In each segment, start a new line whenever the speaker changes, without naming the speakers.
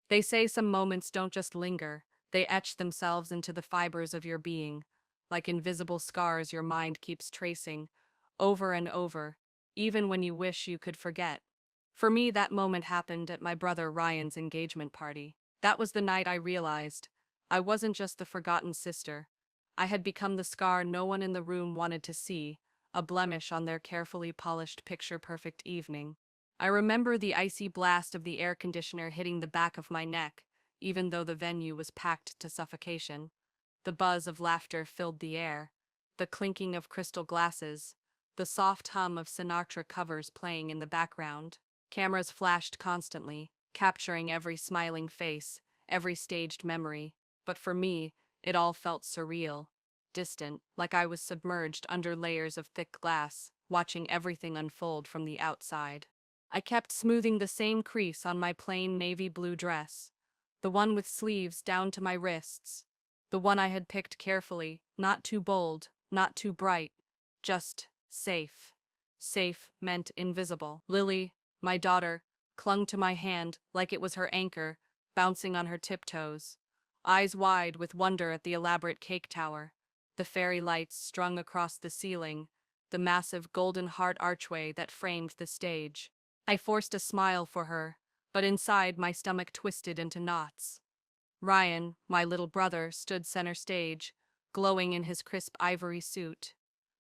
They say some moments don't just linger, they etch themselves into the fibers of your being, like invisible scars your mind keeps tracing, over and over, even when you wish you could forget. For me, that moment happened at my brother Ryan's engagement party. That was the night I realized I wasn't just the forgotten sister. I had become the scar no one in the room wanted to see, a blemish on their carefully polished picture-perfect evening. I remember the icy blast of the air conditioner hitting the back of my neck, even though the venue was packed to suffocation. The buzz of laughter filled the air, the clinking of crystal glasses, the soft hum of Sinatra covers playing in the background. Cameras flashed constantly, capturing every smiling face, every staged memory. But for me, it all felt surreal, distant, like I was submerged under layers of thick glass, watching everything unfold from the outside. I kept smoothing the same crease on my plain navy blue dress, the one with sleeves down to my wrists, the one I had picked carefully, not too bold, not too bright, just safe. Safe meant invisible. Lily, my daughter, clung to my hand like it was her anchor, bouncing on her tiptoes, eyes wide with wonder at the elaborate cake tower, the fairy lights strung across the ceiling, the massive golden heart archway that framed the stage. I forced a smile for her, but inside my stomach twisted into knots. Ryan, my little brother, stood center stage, glowing in his crisp ivory suit,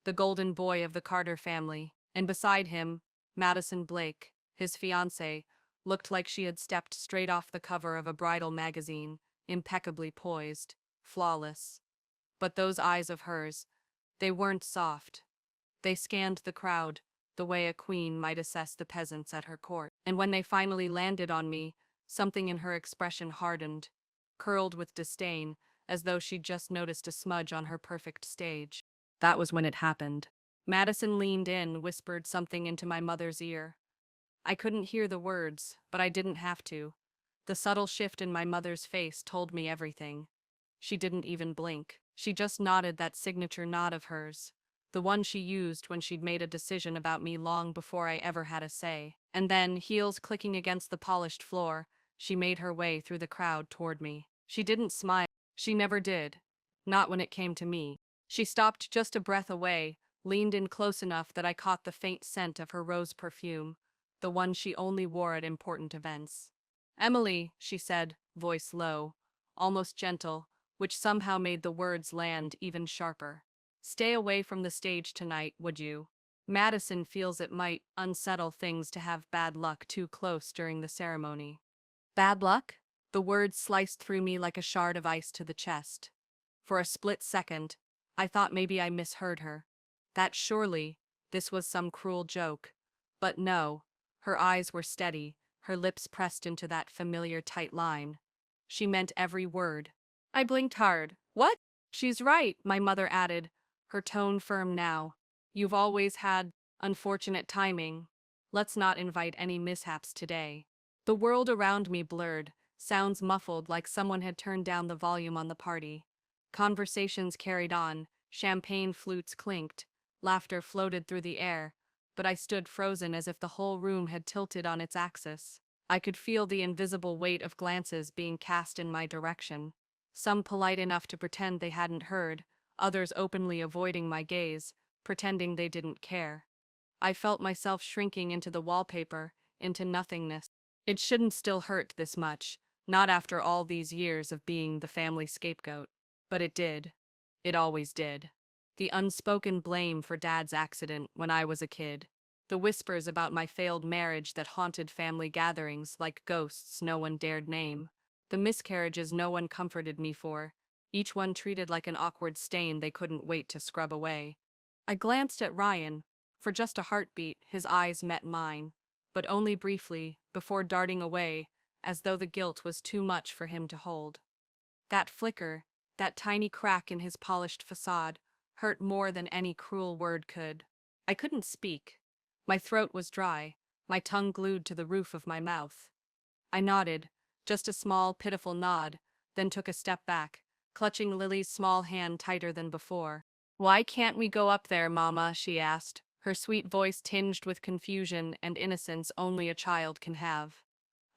the golden boy of the Carter family, and beside him, Madison Blake, his fiancée, looked like she had stepped straight off the cover of a bridal magazine, impeccably poised, flawless. But those eyes of hers, they weren't soft. They scanned the crowd, the way a queen might assess the peasants at her court. And when they finally landed on me, something in her expression hardened, curled with disdain, as though she'd just noticed a smudge on her perfect stage. That was when it happened. Madison leaned in, whispered something into my mother's ear. I couldn't hear the words, but I didn't have to. The subtle shift in my mother's face told me everything. She didn't even blink. She just nodded that signature nod of hers, the one she used when she'd made a decision about me long before I ever had a say. And then, heels clicking against the polished floor, she made her way through the crowd toward me. She didn't smile. She never did. Not when it came to me. She stopped just a breath away, leaned in close enough that I caught the faint scent of her rose perfume, the one she only wore at important events. "Emily," she said, voice low, almost gentle, which somehow made the words land even sharper. "Stay away from the stage tonight, would you? Madison feels it might unsettle things to have bad luck too close during the ceremony." Bad luck? The words sliced through me like a shard of ice to the chest. For a split second, I thought maybe I misheard her. That surely, this was some cruel joke. But no, her eyes were steady, her lips pressed into that familiar tight line. She meant every word. I blinked hard. "What?" "She's right," my mother added, her tone firm now. "You've always had unfortunate timing. Let's not invite any mishaps today." The world around me blurred, sounds muffled like someone had turned down the volume on the party. Conversations carried on, champagne flutes clinked, laughter floated through the air, but I stood frozen as if the whole room had tilted on its axis. I could feel the invisible weight of glances being cast in my direction, some polite enough to pretend they hadn't heard, others openly avoiding my gaze, pretending they didn't care. I felt myself shrinking into the wallpaper, into nothingness. It shouldn't still hurt this much, not after all these years of being the family scapegoat. But it did. It always did. The unspoken blame for Dad's accident when I was a kid. The whispers about my failed marriage that haunted family gatherings like ghosts no one dared name. The miscarriages no one comforted me for, each one treated like an awkward stain they couldn't wait to scrub away. I glanced at Ryan. For just a heartbeat, his eyes met mine, but only briefly, before darting away, as though the guilt was too much for him to hold. That flicker, that tiny crack in his polished facade, hurt more than any cruel word could. I couldn't speak. My throat was dry, my tongue glued to the roof of my mouth. I nodded, just a small, pitiful nod, then took a step back, clutching Lily's small hand tighter than before. "Why can't we go up there, Mama?" she asked, her sweet voice tinged with confusion and innocence only a child can have.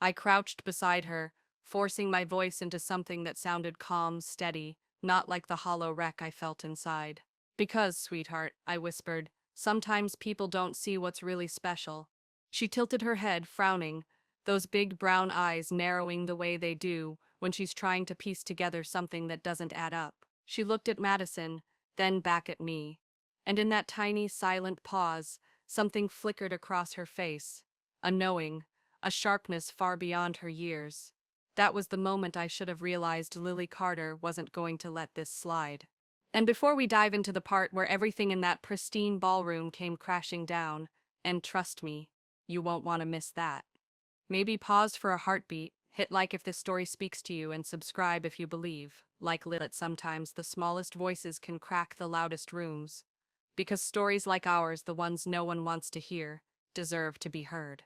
I crouched beside her, forcing my voice into something that sounded calm, steady, not like the hollow wreck I felt inside. Because, sweetheart, I whispered, sometimes people don't see what's really special. She tilted her head, frowning, those big brown eyes narrowing the way they do when she's trying to piece together something that doesn't add up. She looked at Madison, then back at me. And in that tiny, silent pause, something flickered across her face. A knowing, a sharpness far beyond her years. That was the moment I should have realized Lily Carter wasn't going to let this slide. And before we dive into the part where everything in that pristine ballroom came crashing down, and trust me, you won't want to miss that. Maybe pause for a heartbeat, hit like if this story speaks to you, and subscribe if you believe. Like Lilith, sometimes the smallest voices can crack the loudest rooms. Because stories like ours, the ones no one wants to hear, deserve to be heard.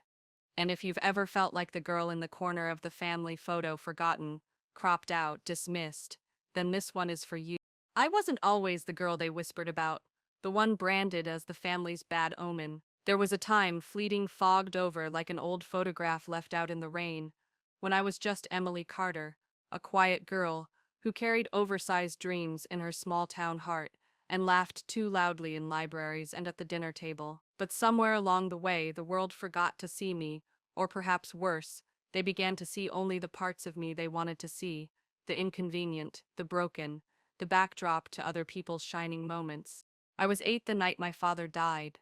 And if you've ever felt like the girl in the corner of the family photo, forgotten, cropped out, dismissed, then this one is for you. I wasn't always the girl they whispered about, the one branded as the family's bad omen. There was a time, fleeting, fogged over like an old photograph left out in the rain, when I was just Emily Carter, a quiet girl who carried oversized dreams in her small-town heart and laughed too loudly in libraries and at the dinner table. But somewhere along the way, the world forgot to see me, or perhaps worse, they began to see only the parts of me they wanted to see, the inconvenient, the broken, the backdrop to other people's shining moments. I was 8 the night my father died.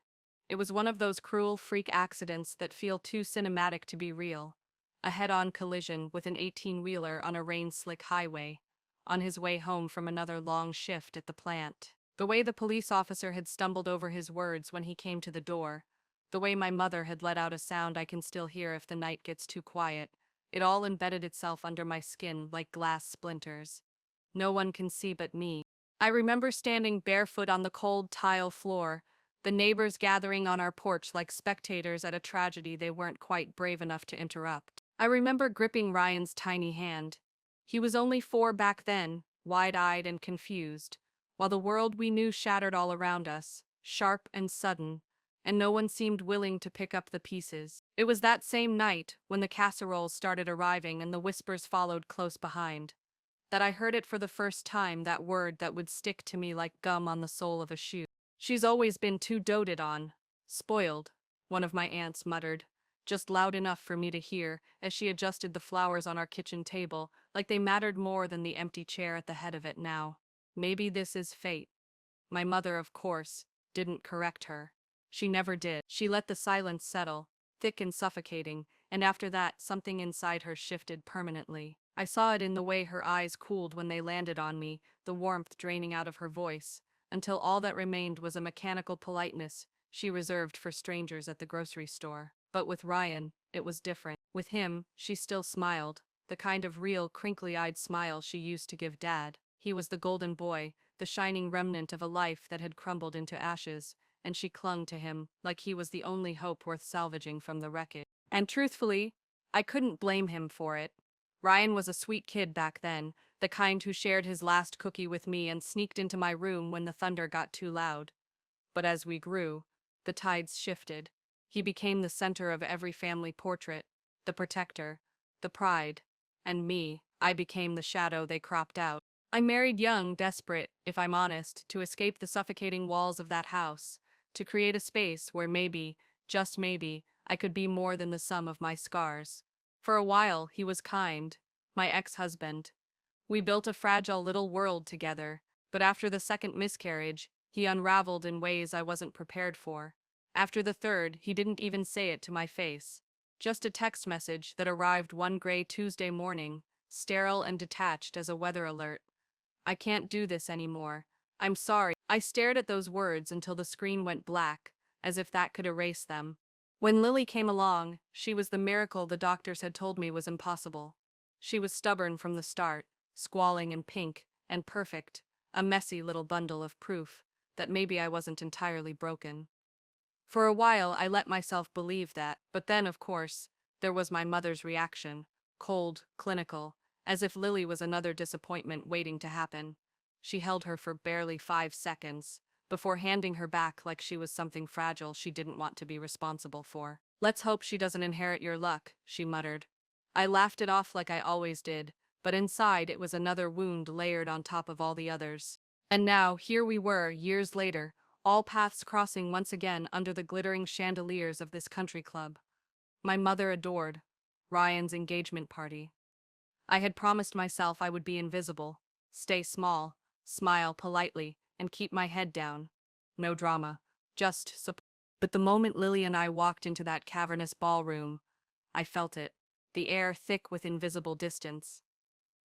It was one of those cruel freak accidents that feel too cinematic to be real. A head-on collision with an 18-wheeler on a rain-slick highway, on his way home from another long shift at the plant. The way the police officer had stumbled over his words when he came to the door, the way my mother had let out a sound I can still hear if the night gets too quiet, it all embedded itself under my skin like glass splinters. No one can see but me. I remember standing barefoot on the cold tile floor, the neighbors gathering on our porch like spectators at a tragedy they weren't quite brave enough to interrupt. I remember gripping Ryan's tiny hand. He was only 4 back then, wide-eyed and confused, while the world we knew shattered all around us, sharp and sudden, and no one seemed willing to pick up the pieces. It was that same night, when the casseroles started arriving and the whispers followed close behind, that I heard it for the first time, that word that would stick to me like gum on the sole of a shoe. "She's always been too doted on. Spoiled," one of my aunts muttered, just loud enough for me to hear as she adjusted the flowers on our kitchen table like they mattered more than the empty chair at the head of it now. Maybe this is fate. My mother, of course, didn't correct her. She never did. She let the silence settle, thick and suffocating, and after that, something inside her shifted permanently. I saw it in the way her eyes cooled when they landed on me, the warmth draining out of her voice, until all that remained was a mechanical politeness she reserved for strangers at the grocery store. But with Ryan, it was different. With him, she still smiled, the kind of real, crinkly-eyed smile she used to give Dad. He was the golden boy, the shining remnant of a life that had crumbled into ashes, and she clung to him like he was the only hope worth salvaging from the wreckage. And truthfully, I couldn't blame him for it. Ryan was a sweet kid back then, the kind who shared his last cookie with me and sneaked into my room when the thunder got too loud. But as we grew, the tides shifted. He became the center of every family portrait, the protector, the pride, and me, I became the shadow they cropped out. I married young, desperate, if I'm honest, to escape the suffocating walls of that house, to create a space where maybe, just maybe, I could be more than the sum of my scars. For a while, he was kind, my ex-husband. We built a fragile little world together, but after the second miscarriage, he unraveled in ways I wasn't prepared for. After the third, he didn't even say it to my face. Just a text message that arrived one gray Tuesday morning, sterile and detached as a weather alert. "I can't do this anymore. I'm sorry." I stared at those words until the screen went black, as if that could erase them. When Lily came along, she was the miracle the doctors had told me was impossible. She was stubborn from the start, squalling and pink, and perfect, a messy little bundle of proof that maybe I wasn't entirely broken. For a while, I let myself believe that, but then, of course, there was my mother's reaction, cold, clinical, as if Lily was another disappointment waiting to happen. She held her for barely 5 seconds, before handing her back like she was something fragile she didn't want to be responsible for. "Let's hope she doesn't inherit your luck," she muttered. I laughed it off like I always did, but inside it was another wound layered on top of all the others. And now, here we were, years later, all paths crossing once again under the glittering chandeliers of this country club. My mother adored Ryan's engagement party. I had promised myself I would be invisible, stay small, smile politely, and keep my head down. No drama, just support. But the moment Lily and I walked into that cavernous ballroom, I felt it, the air thick with invisible distance.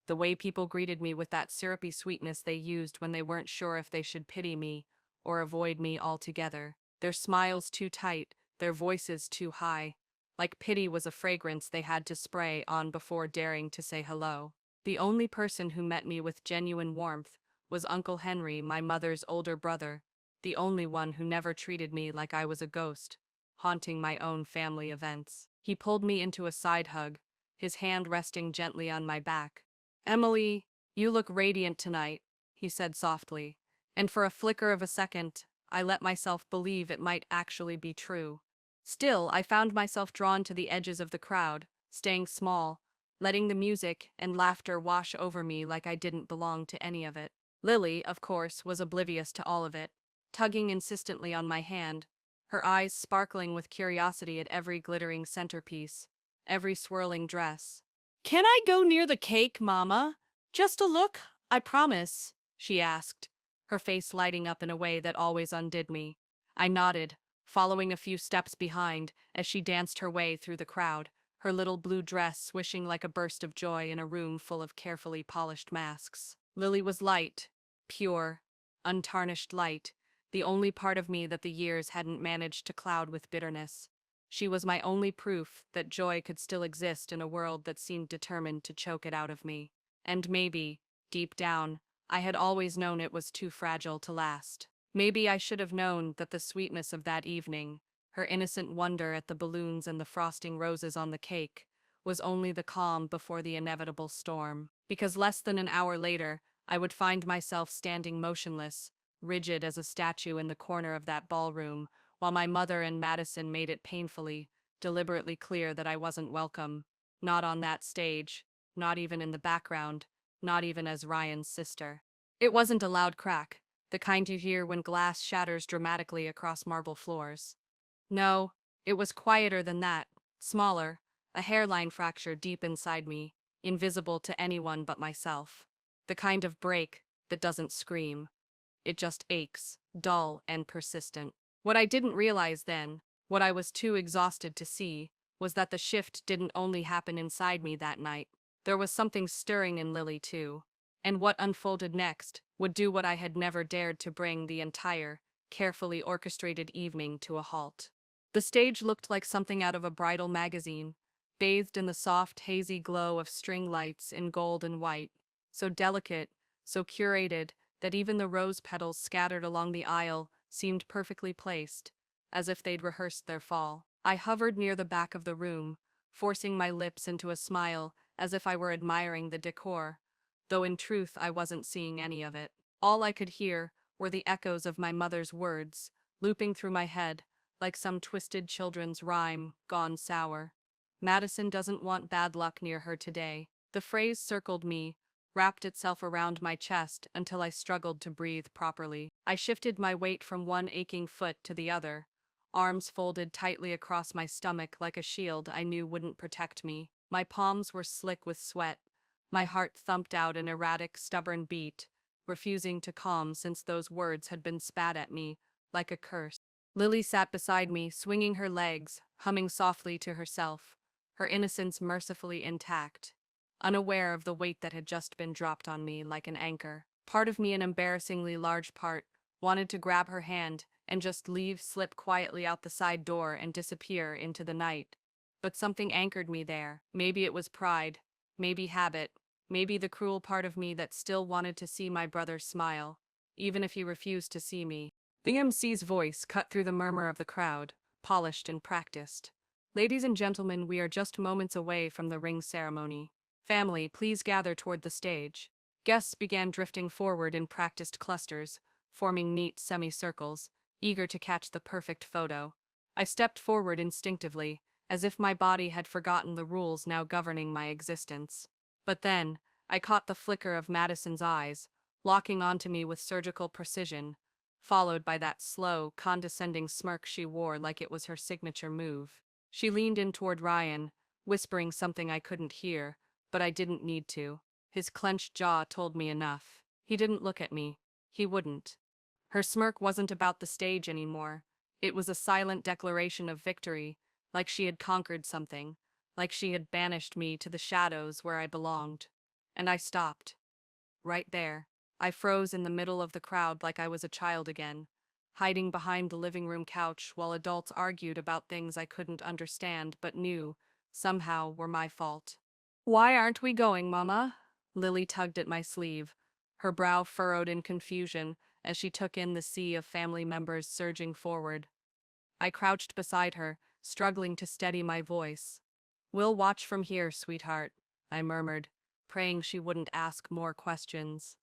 The way people greeted me with that syrupy sweetness they used when they weren't sure if they should pity me or avoid me altogether. Their smiles too tight, their voices too high. Like pity was a fragrance they had to spray on before daring to say hello. The only person who met me with genuine warmth was Uncle Henry, my mother's older brother, the only one who never treated me like I was a ghost, haunting my own family events. He pulled me into a side hug, his hand resting gently on my back. "Emily, you look radiant tonight," he said softly, and for a flicker of a second, I let myself believe it might actually be true. Still, I found myself drawn to the edges of the crowd, staying small, letting the music and laughter wash over me like I didn't belong to any of it. Lily, of course, was oblivious to all of it, tugging insistently on my hand, her eyes sparkling with curiosity at every glittering centerpiece, every swirling dress. "Can I go near the cake, Mama? Just a look, I promise," she asked, her face lighting up in a way that always undid me. I nodded, following a few steps behind as she danced her way through the crowd, her little blue dress swishing like a burst of joy in a room full of carefully polished masks. Lily was light, pure, untarnished light, the only part of me that the years hadn't managed to cloud with bitterness. She was my only proof that joy could still exist in a world that seemed determined to choke it out of me. And maybe, deep down, I had always known it was too fragile to last. Maybe I should have known that the sweetness of that evening, her innocent wonder at the balloons and the frosting roses on the cake, was only the calm before the inevitable storm. Because less than an hour later, I would find myself standing motionless, rigid as a statue in the corner of that ballroom, while my mother and Madison made it painfully, deliberately clear that I wasn't welcome. Not on that stage, not even in the background, not even as Ryan's sister. It wasn't a loud crack, the kind you hear when glass shatters dramatically across marble floors. No, it was quieter than that, smaller, a hairline fracture deep inside me, invisible to anyone but myself. The kind of break that doesn't scream. It just aches, dull and persistent. What I didn't realize then, what I was too exhausted to see, was that the shift didn't only happen inside me that night. There was something stirring in Lily too. And what unfolded next would do what I had never dared to bring the entire, carefully orchestrated evening to a halt. The stage looked like something out of a bridal magazine, bathed in the soft, hazy glow of string lights in gold and white, so delicate, so curated, that even the rose petals scattered along the aisle seemed perfectly placed, as if they'd rehearsed their fall. I hovered near the back of the room, forcing my lips into a smile as if I were admiring the decor, though in truth I wasn't seeing any of it. All I could hear were the echoes of my mother's words, looping through my head, like some twisted children's rhyme gone sour. "Madison doesn't want bad luck near her today." The phrase circled me, wrapped itself around my chest until I struggled to breathe properly. I shifted my weight from one aching foot to the other, arms folded tightly across my stomach like a shield I knew wouldn't protect me. My palms were slick with sweat. My heart thumped out an erratic, stubborn beat, refusing to calm since those words had been spat at me like a curse. Lily sat beside me, swinging her legs, humming softly to herself, her innocence mercifully intact, unaware of the weight that had just been dropped on me like an anchor. Part of me, an embarrassingly large part, wanted to grab her hand and just leave, slip quietly out the side door and disappear into the night. But something anchored me there. Maybe it was pride, maybe habit, maybe the cruel part of me that still wanted to see my brother smile, even if he refused to see me. The MC's voice cut through the murmur of the crowd, polished and practiced. "Ladies and gentlemen, we are just moments away from the ring ceremony. Family, please gather toward the stage." Guests began drifting forward in practiced clusters, forming neat semicircles, eager to catch the perfect photo. I stepped forward instinctively, as if my body had forgotten the rules now governing my existence. But then, I caught the flicker of Madison's eyes, locking onto me with surgical precision, followed by that slow, condescending smirk she wore like it was her signature move. She leaned in toward Ryan, whispering something I couldn't hear, but I didn't need to. His clenched jaw told me enough. He didn't look at me. He wouldn't. Her smirk wasn't about the stage anymore. It was a silent declaration of victory, like she had conquered something, like she had banished me to the shadows where I belonged. And I stopped. Right there. I froze in the middle of the crowd like I was a child again, hiding behind the living room couch while adults argued about things I couldn't understand but knew, somehow, were my fault. "Why aren't we going, Mama?" Lily tugged at my sleeve, her brow furrowed in confusion as she took in the sea of family members surging forward. I crouched beside her, struggling to steady my voice. "We'll watch from here, sweetheart," I murmured, praying she wouldn't ask more questions.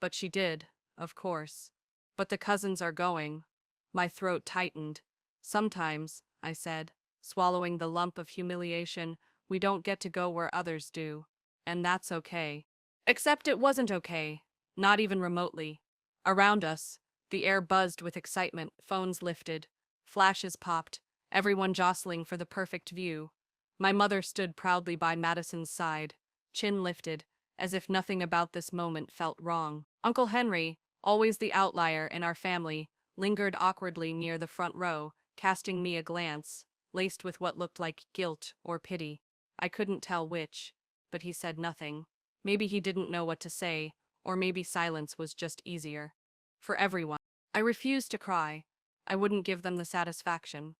But she did, of course. "But the cousins are going." My throat tightened. "Sometimes," I said, swallowing the lump of humiliation, "we don't get to go where others do. And that's okay." Except it wasn't okay. Not even remotely. Around us, the air buzzed with excitement, phones lifted, flashes popped, everyone jostling for the perfect view. My mother stood proudly by Madison's side, chin lifted, as if nothing about this moment felt wrong. Uncle Henry, always the outlier in our family, lingered awkwardly near the front row, casting me a glance, laced with what looked like guilt or pity. I couldn't tell which, but he said nothing. Maybe he didn't know what to say, or maybe silence was just easier. For everyone. I refused to cry. I wouldn't give them the satisfaction.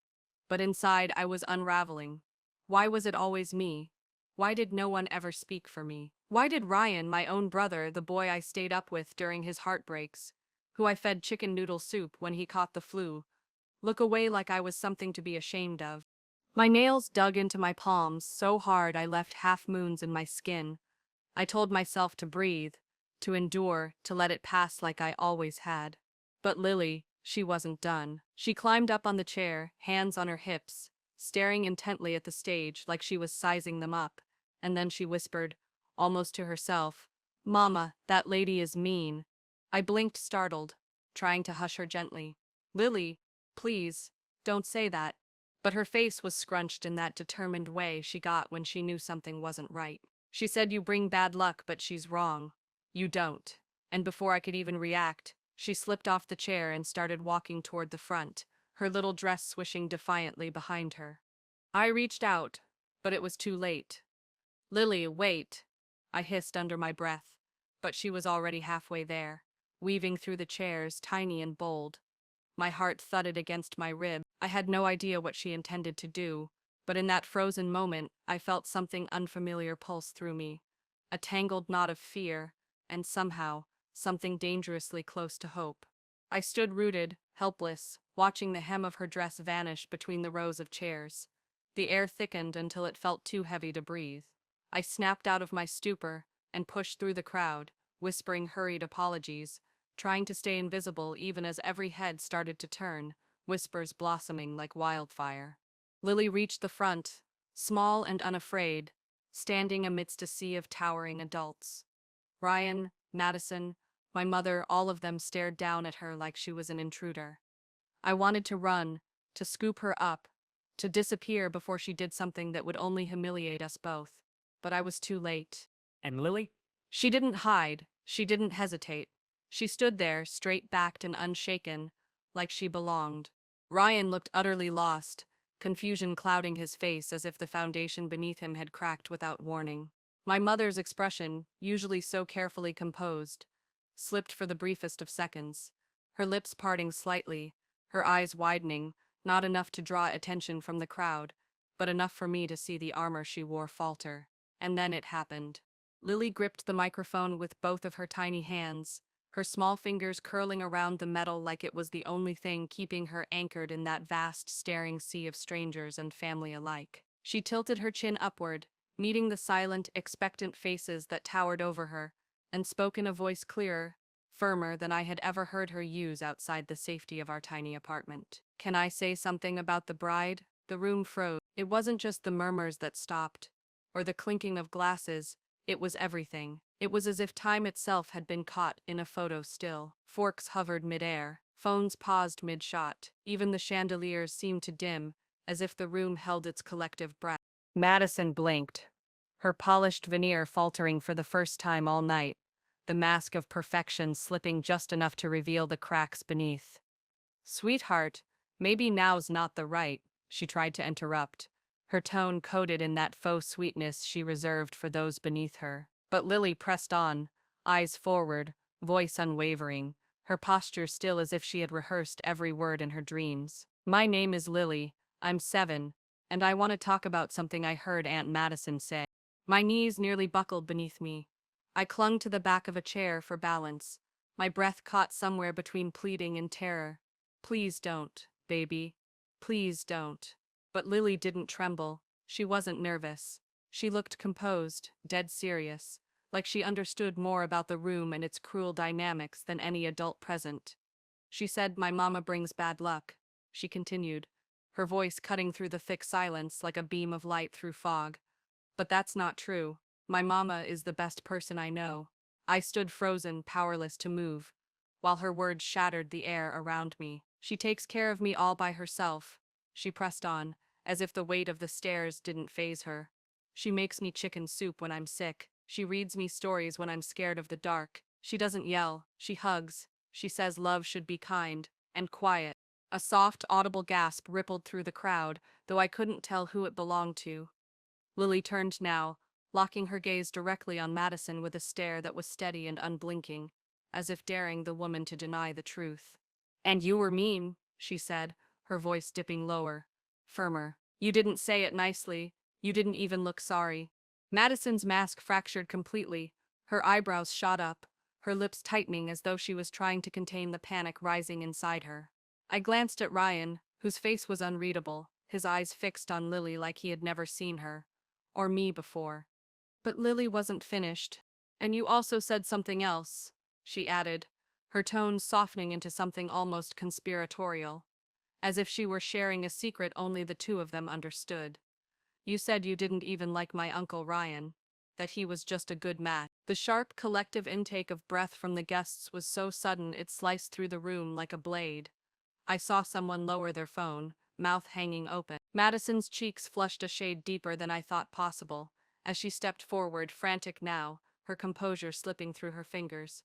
But inside I was unraveling. Why was it always me? Why did no one ever speak for me? Why did Ryan, my own brother, the boy I stayed up with during his heartbreaks, who I fed chicken noodle soup when he caught the flu, look away like I was something to be ashamed of? My nails dug into my palms so hard I left half moons in my skin. I told myself to breathe, to endure, to let it pass like I always had. But Lily, she wasn't done. She climbed up on the chair, hands on her hips, staring intently at the stage like she was sizing them up, and then she whispered, almost to herself, "Mama, that lady is mean." I blinked, startled, trying to hush her gently. "Lily, please, don't say that." But her face was scrunched in that determined way she got when she knew something wasn't right. "She said you bring bad luck, but she's wrong. You don't." And before I could even react, she slipped off the chair and started walking toward the front, her little dress swishing defiantly behind her. I reached out, but it was too late. "Lily, wait," I hissed under my breath, but she was already halfway there, weaving through the chairs, tiny and bold. My heart thudded against my rib. I had no idea what she intended to do, but in that frozen moment, I felt something unfamiliar pulse through me, a tangled knot of fear, and somehow, something dangerously close to hope. I stood rooted, helpless, watching the hem of her dress vanish between the rows of chairs. The air thickened until it felt too heavy to breathe. I snapped out of my stupor and pushed through the crowd, whispering hurried apologies, trying to stay invisible even as every head started to turn, whispers blossoming like wildfire. Lily reached the front, small and unafraid, standing amidst a sea of towering adults. Ryan, Madison, my mother, all of them stared down at her like she was an intruder. I wanted to run, to scoop her up, to disappear before she did something that would only humiliate us both. But I was too late.
And Lily?
She didn't hide, she didn't hesitate. She stood there, straight-backed and unshaken, like she belonged. Ryan looked utterly lost, confusion clouding his face as if the foundation beneath him had cracked without warning. My mother's expression, usually so carefully composed, slipped for the briefest of seconds, her lips parting slightly, her eyes widening, not enough to draw attention from the crowd, but enough for me to see the armor she wore falter. And then it happened. Lily gripped the microphone with both of her tiny hands, her small fingers curling around the metal like it was the only thing keeping her anchored in that vast, staring sea of strangers and family alike. She tilted her chin upward, meeting the silent, expectant faces that towered over her, and spoke in a voice clearer, firmer than I had ever heard her use outside the safety of our tiny apartment. "Can I say something about the bride?" The room froze. It wasn't just the murmurs that stopped, or the clinking of glasses, it was everything. It was as if time itself had been caught in a photo still. Forks hovered midair, phones paused mid-shot, even the chandeliers seemed to dim, as if the room held its collective breath. Madison blinked, her polished veneer faltering for the first time all night, the mask of perfection slipping just enough to reveal the cracks beneath. "Sweetheart, maybe now's not the right," she tried to interrupt, her tone coated in that faux sweetness she reserved for those beneath her. But Lily pressed on, eyes forward, voice unwavering, her posture still as if she had rehearsed every word in her dreams. "My name is Lily, I'm 7, and I want to talk about something I heard Aunt Madison say." My knees nearly buckled beneath me. I clung to the back of a chair for balance, my breath caught somewhere between pleading and terror. "Please don't, baby. Please don't." But Lily didn't tremble. She wasn't nervous. She looked composed, dead serious, like she understood more about the room and its cruel dynamics than any adult present. "She said my mama brings bad luck," she continued, her voice cutting through the thick silence like a beam of light through fog. "But that's not true. My mama is the best person I know." I stood frozen, powerless to move, while her words shattered the air around me. "She takes care of me all by herself," she pressed on, as if the weight of the stairs didn't faze her. "She makes me chicken soup when I'm sick. She reads me stories when I'm scared of the dark. She doesn't yell, she hugs. She says love should be kind and quiet." A soft, audible gasp rippled through the crowd, though I couldn't tell who it belonged to. Lily turned now, locking her gaze directly on Madison with a stare that was steady and unblinking, as if daring the woman to deny the truth. "And you were mean," she said, her voice dipping lower, firmer. "You didn't say it nicely. You didn't even look sorry." Madison's mask fractured completely. Her eyebrows shot up, her lips tightening as though she was trying to contain the panic rising inside her. I glanced at Ryan, whose face was unreadable, his eyes fixed on Lily like he had never seen her, or me before. But Lily wasn't finished. "And you also said something else," she added, her tone softening into something almost conspiratorial, as if she were sharing a secret only the two of them understood. "You said you didn't even like my Uncle Ryan, that he was just a good match." The sharp collective intake of breath from the guests was so sudden it sliced through the room like a blade. I saw someone lower their phone, mouth hanging open. Madison's cheeks flushed a shade deeper than I thought possible, as she stepped forward, frantic now, her composure slipping through her fingers.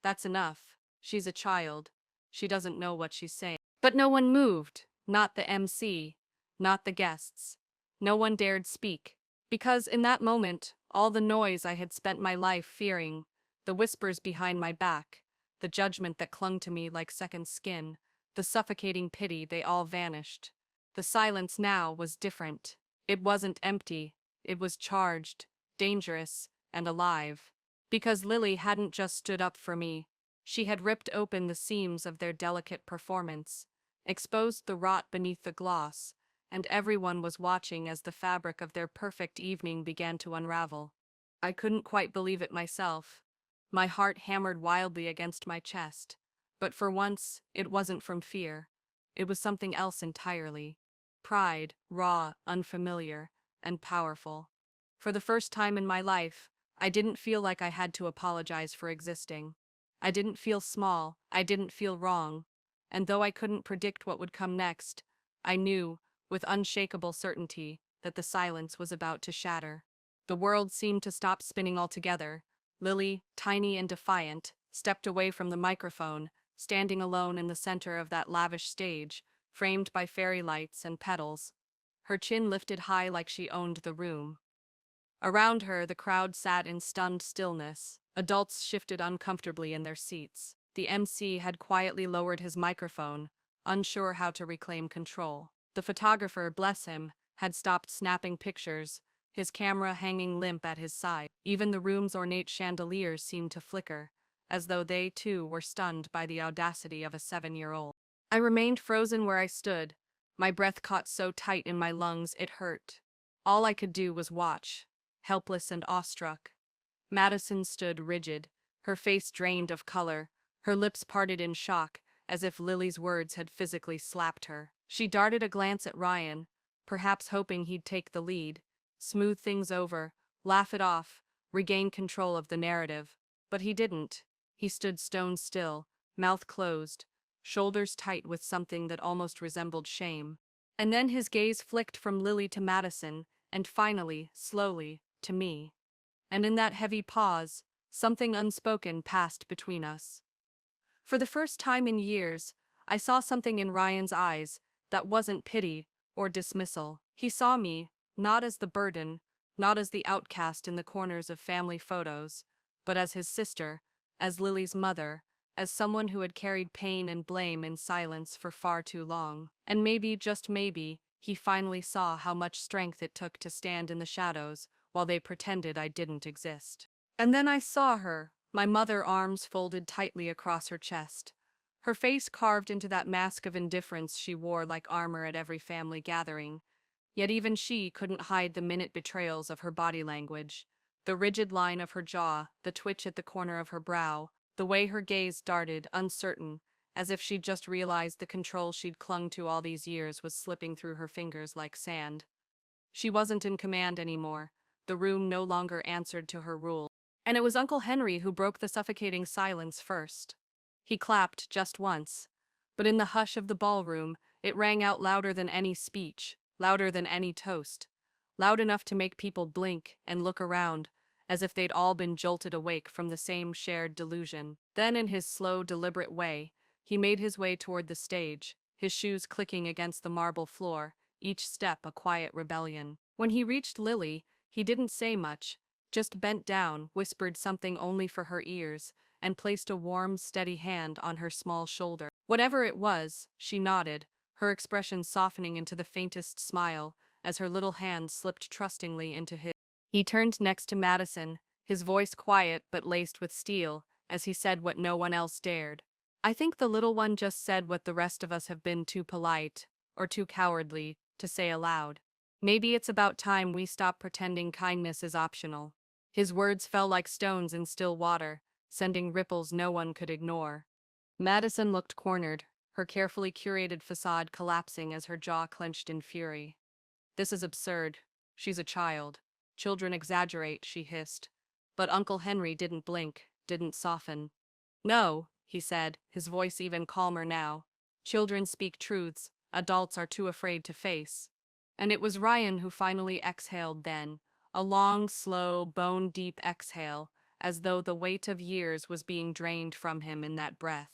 "That's enough. She's a child. She doesn't know what she's saying." But no one moved, not the MC, not the guests. No one dared speak, because in that moment, all the noise I had spent my life fearing, the whispers behind my back, the judgment that clung to me like second skin, the suffocating pity, they all vanished. The silence now was different. It wasn't empty, it was charged, dangerous, and alive. Because Lily hadn't just stood up for me, she had ripped open the seams of their delicate performance, exposed the rot beneath the gloss, and everyone was watching as the fabric of their perfect evening began to unravel. I couldn't quite believe it myself. My heart hammered wildly against my chest. But for once, it wasn't from fear. It was something else entirely. Pride, raw, unfamiliar, and powerful. For the first time in my life, I didn't feel like I had to apologize for existing. I didn't feel small, I didn't feel wrong. And though I couldn't predict what would come next, I knew, with unshakable certainty, that the silence was about to shatter. The world seemed to stop spinning altogether. Lily, tiny and defiant, stepped away from the microphone, standing alone in the center of that lavish stage, framed by fairy lights and petals. Her chin lifted high like she owned the room. Around her, the crowd sat in stunned stillness. Adults shifted uncomfortably in their seats. The MC had quietly lowered his microphone, unsure how to reclaim control. The photographer, bless him, had stopped snapping pictures, his camera hanging limp at his side. Even the room's ornate chandeliers seemed to flicker, as though they too were stunned by the audacity of a 7-year-old. I remained frozen where I stood, my breath caught so tight in my lungs it hurt. All I could do was watch, helpless and awestruck. Madison stood rigid, her face drained of color, her lips parted in shock, as if Lily's words had physically slapped her. She darted a glance at Ryan, perhaps hoping he'd take the lead, smooth things over, laugh it off, regain control of the narrative. But he didn't. He stood stone still, mouth closed, shoulders tight with something that almost resembled shame. And then his gaze flicked from Lily to Madison, and finally, slowly, to me. And in that heavy pause, something unspoken passed between us. For the first time in years, I saw something in Ryan's eyes that wasn't pity or dismissal. He saw me, not as the burden, not as the outcast in the corners of family photos, but as his sister, as Lily's mother, as someone who had carried pain and blame in silence for far too long. And maybe, just maybe, he finally saw how much strength it took to stand in the shadows while they pretended I didn't exist. And then I saw her, my mother, arms folded tightly across her chest, her face carved into that mask of indifference she wore like armor at every family gathering. Yet even she couldn't hide the minute betrayals of her body language, the rigid line of her jaw, the twitch at the corner of her brow, the way her gaze darted, uncertain, as if she'd just realized the control she'd clung to all these years was slipping through her fingers like sand. She wasn't in command anymore. The room no longer answered to her rule. And it was Uncle Henry who broke the suffocating silence first. He clapped just once, but in the hush of the ballroom, it rang out louder than any speech, louder than any toast, loud enough to make people blink and look around, as if they'd all been jolted awake from the same shared delusion. Then, in his slow, deliberate way, he made his way toward the stage, his shoes clicking against the marble floor, each step a quiet rebellion. When he reached Lily, he didn't say much, just bent down, whispered something only for her ears, and placed a warm, steady hand on her small shoulder. Whatever it was, she nodded, her expression softening into the faintest smile as her little hand slipped trustingly into his. He turned next to Madison, his voice quiet but laced with steel, as he said what no one else dared. I think the little one just said what the rest of us have been too polite, or too cowardly, to say aloud. Maybe it's about time we stop pretending kindness is optional. His words fell like stones in still water, sending ripples no one could ignore. Madison looked cornered, her carefully curated facade collapsing as her jaw clenched in fury. This is absurd. She's a child. Children exaggerate, she hissed. But Uncle Henry didn't blink, didn't soften. No, he said, his voice even calmer now. Children speak truths adults are too afraid to face. And it was Ryan who finally exhaled then, a long, slow, bone-deep exhale, as though the weight of years was being drained from him in that breath.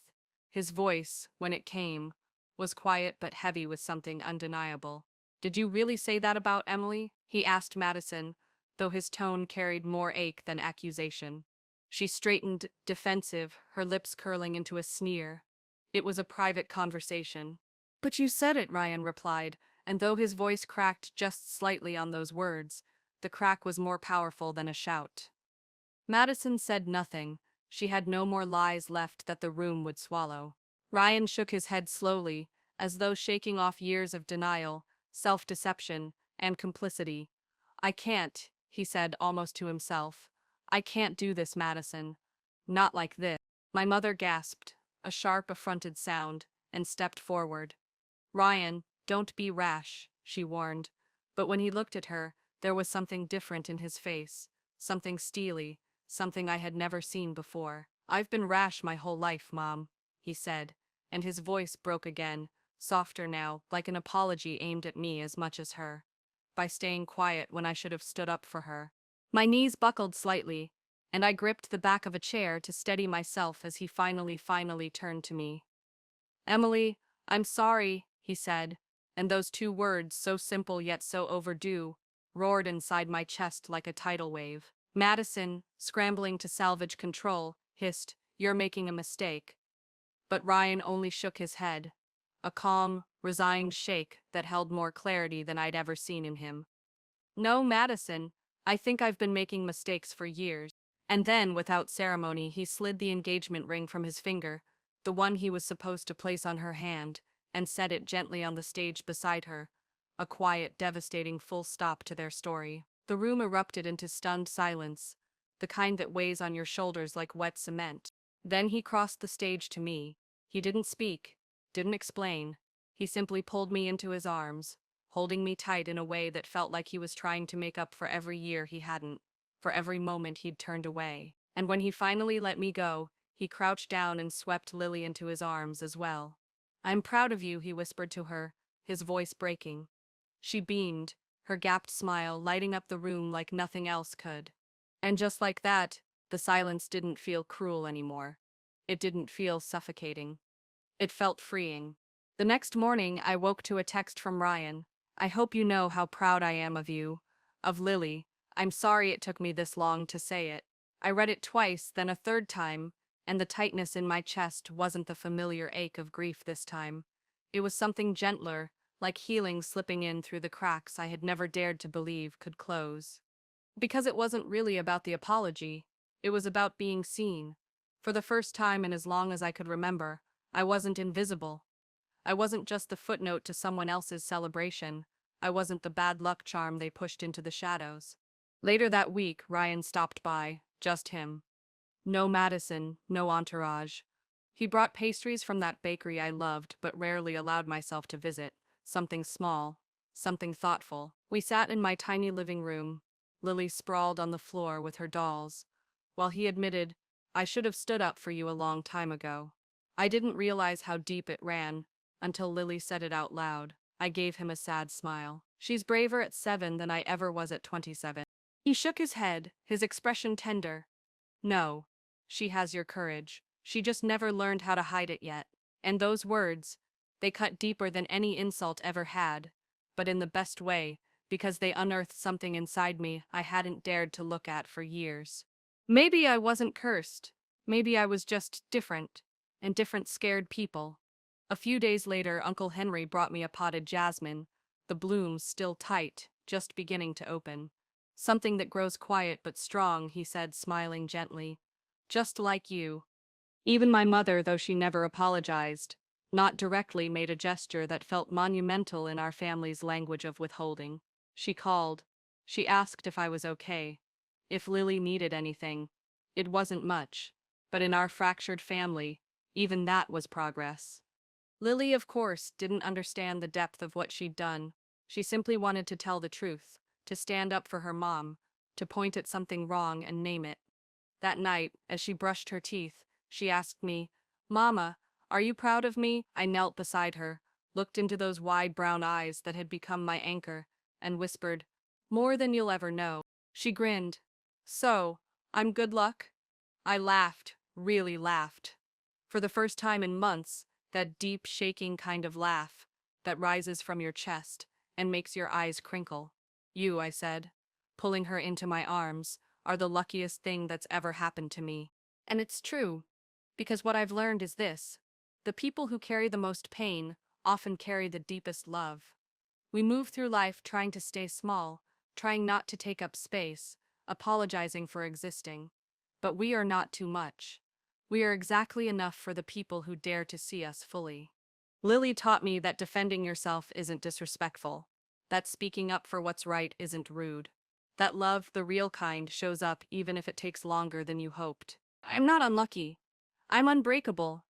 His voice, when it came, was quiet but heavy with something undeniable. Did you really say that about Emily? He asked Madison, though his tone carried more ache than accusation. She straightened, defensive, her lips curling into a sneer. It was a private conversation. But you said it, Ryan replied, and though his voice cracked just slightly on those words, the crack was more powerful than a shout. Madison said nothing. She had no more lies left that the room would swallow. Ryan shook his head slowly, as though shaking off years of denial, self-deception, and complicity. I can't, he said almost to himself. I can't do this, Madison. Not like this. My mother gasped, a sharp, affronted sound, and stepped forward. Ryan, don't be rash, she warned. But when he looked at her, there was something different in his face, something steely, something I had never seen before. I've been rash my whole life, Mom, he said, and his voice broke again, softer now, like an apology aimed at me as much as her, by staying quiet when I should have stood up for her. My knees buckled slightly, and I gripped the back of a chair to steady myself as he finally turned to me. Emily, I'm sorry, he said, and those two words, so simple yet so overdue, roared inside my chest like a tidal wave. Madison, scrambling to salvage control, hissed, "You're making a mistake." But Ryan only shook his head, a calm, resigned shake that held more clarity than I'd ever seen in him. No, Madison, I think I've been making mistakes for years. And then, without ceremony, he slid the engagement ring from his finger, the one he was supposed to place on her hand, and set it gently on the stage beside her, a quiet, devastating full stop to their story. The room erupted into stunned silence, the kind that weighs on your shoulders like wet cement. Then he crossed the stage to me. He didn't speak, didn't explain. He simply pulled me into his arms, holding me tight in a way that felt like he was trying to make up for every year he hadn't, for every moment he'd turned away. And when he finally let me go, he crouched down and swept Lily into his arms as well. "I'm proud of you," he whispered to her, his voice breaking. She beamed, her gapped smile lighting up the room like nothing else could. And just like that, the silence didn't feel cruel anymore. It didn't feel suffocating. It felt freeing. The next morning, I woke to a text from Ryan. "I hope you know how proud I am of you. Of Lily. I'm sorry it took me this long to say it." I read it twice, then a third time, and the tightness in my chest wasn't the familiar ache of grief this time. It was something gentler, like healing slipping in through the cracks I had never dared to believe could close. Because it wasn't really about the apology, it was about being seen. For the first time in as long as I could remember, I wasn't invisible. I wasn't just the footnote to someone else's celebration. I wasn't the bad luck charm they pushed into the shadows. Later that week, Ryan stopped by, just him. No Madison, no entourage. He brought pastries from that bakery I loved but rarely allowed myself to visit, something small, something thoughtful. We sat in my tiny living room, Lily sprawled on the floor with her dolls, while he admitted, "I should have stood up for you a long time ago." I didn't realize how deep it ran until Lily said it out loud. I gave him a sad smile. "She's braver at 7 than I ever was at 27. He shook his head, his expression tender. "No, she has your courage. She just never learned how to hide it yet." And those words, they cut deeper than any insult ever had, but in the best way, because they unearthed something inside me I hadn't dared to look at for years. Maybe I wasn't cursed. Maybe I was just different, and different scared people. A few days later, Uncle Henry brought me a potted jasmine, the blooms still tight, just beginning to open. "Something that grows quiet but strong," he said, smiling gently. "Just like you." Even my mother, though she never apologized, not directly, made a gesture that felt monumental in our family's language of withholding. She called. She asked if I was okay, if Lily needed anything. It wasn't much, but in our fractured family, even that was progress. Lily, of course, didn't understand the depth of what she'd done. She simply wanted to tell the truth, to stand up for her mom, to point at something wrong and name it. That night, as she brushed her teeth, she asked me, "Mama, are you proud of me?" I knelt beside her, looked into those wide brown eyes that had become my anchor, and whispered, "More than you'll ever know." She grinned. "So, I'm good luck?" I laughed, really laughed. For the first time in months, that deep, shaking kind of laugh that rises from your chest and makes your eyes crinkle. "You," I said, pulling her into my arms, "are the luckiest thing that's ever happened to me." And it's true, because what I've learned is this: the people who carry the most pain often carry the deepest love. We move through life trying to stay small, trying not to take up space, apologizing for existing. But we are not too much. We are exactly enough for the people who dare to see us fully. Lily taught me that defending yourself isn't disrespectful, that speaking up for what's right isn't rude, that love, the real kind, shows up even if it takes longer than you hoped. I'm not unlucky. I'm unbreakable.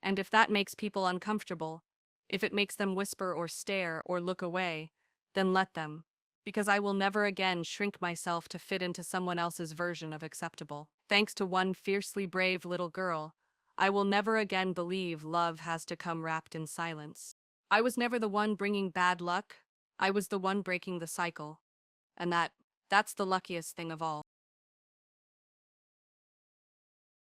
And if that makes people uncomfortable, if it makes them whisper or stare or look away, then let them. Because I will never again shrink myself to fit into someone else's version of acceptable. Thanks to one fiercely brave little girl, I will never again believe love has to come wrapped in silence. I was never the one bringing bad luck. I was the one breaking the cycle. And that's the luckiest thing of all.